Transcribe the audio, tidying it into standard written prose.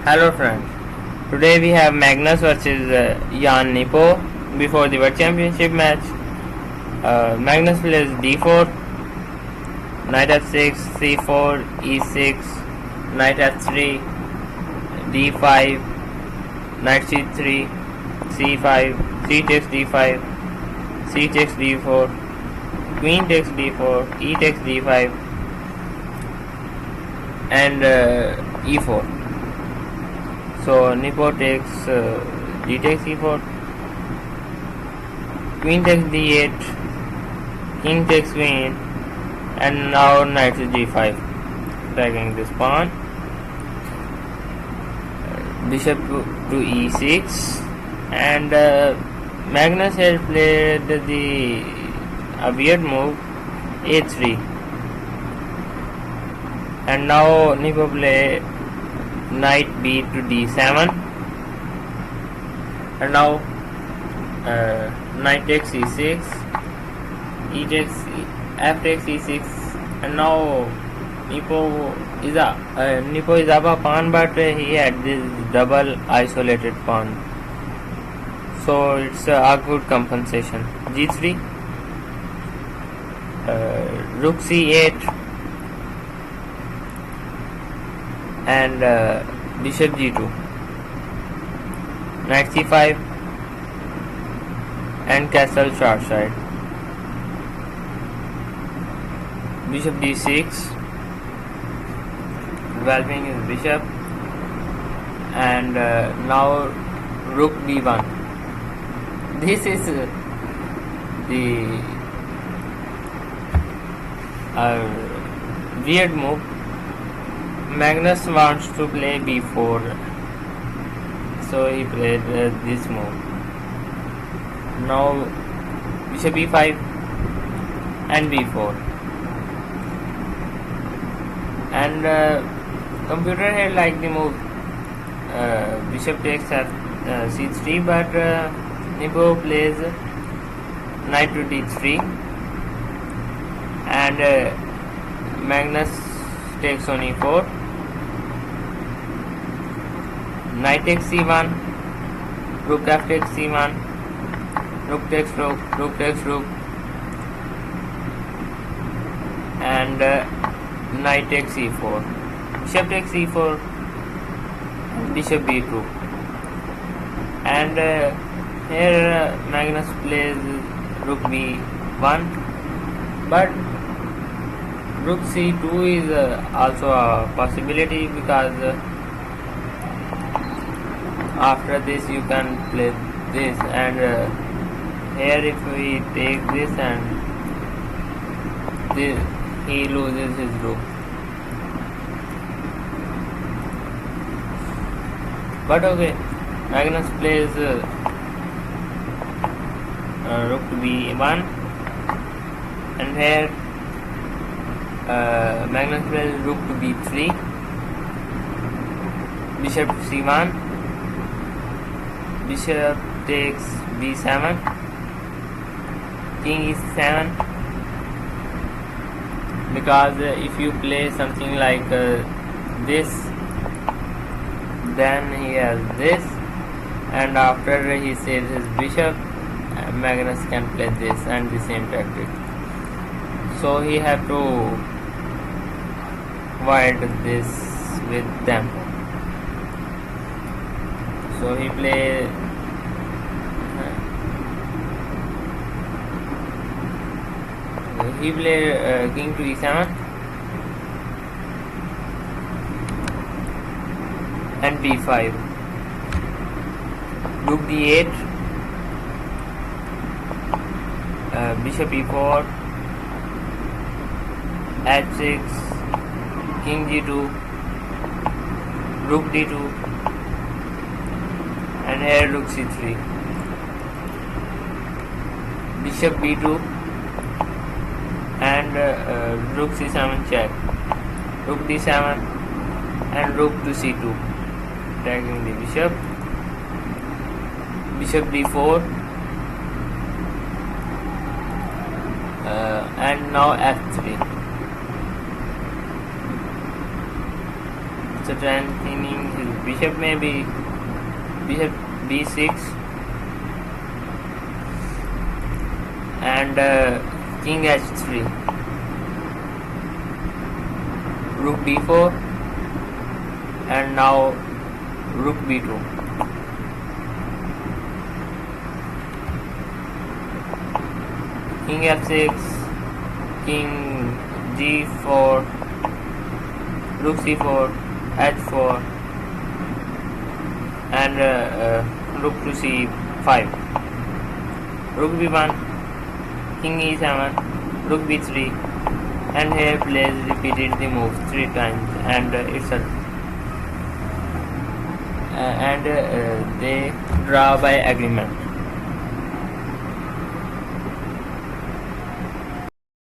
Hello friends, today we have Magnus versus Jan Nepo before the World Championship match. Magnus plays d4, knight f6, c4, e6, knight f3, d5, knight c3, c5, c takes d5, c takes d4, queen takes d4, e takes d5 and e4. So Nepo takes d takes e4, queen takes d8, king takes queen, and now knight to d5, dragging this pawn. Bishop to e6, and Magnus had played a weird move a3, and now Nepo play knight b to d7, and now knight takes e6, e takes f takes e6, and now Nepo is up a pawn, but he had this double isolated pawn, so it's a good compensation. g3, rook c8, and bishop g2, knight c5, and castle short side, bishop d6, developing his bishop, and now rook d1. This is the weird move. Magnus wants to play b4, so he played this move. Now bishop e5 and b4, and computer had liked the move bishop takes c3, but Nepo plays knight to d3, and Magnus takes on e4, knight takes c1, rook f takes c1, rook takes rook, rook takes rook, and knight takes e4, bishop takes e4, bishop b2, and here Magnus plays rook b1, but rook c2 is also a possibility, because after this you can play this, and here if we take this and this, he loses his rook. But okay, Magnus plays rook to b1, and here Magnus plays rook to b3, bishop c1, bishop takes b7, king e7, because if you play something like this, then he has this, and after he saves his bishop, Magnus can play this and the same tactic. So he have to avoid this with them. So he play king to e7 and b5, rook d8, bishop e4, h6, king g2, rook d2, and here rook c3, bishop b2, and rook c7 check, rook d7, and rook to c2, taking the bishop, bishop d4, and now f3. strengthening his bishop, maybe bishop b6 and king h3, rook d4 and now rook b2. King f6, king g4, rook c4, h4 and rook to c5, rook b1, king e7, rook b3, and here plays repeated the move 3 times and they draw by agreement.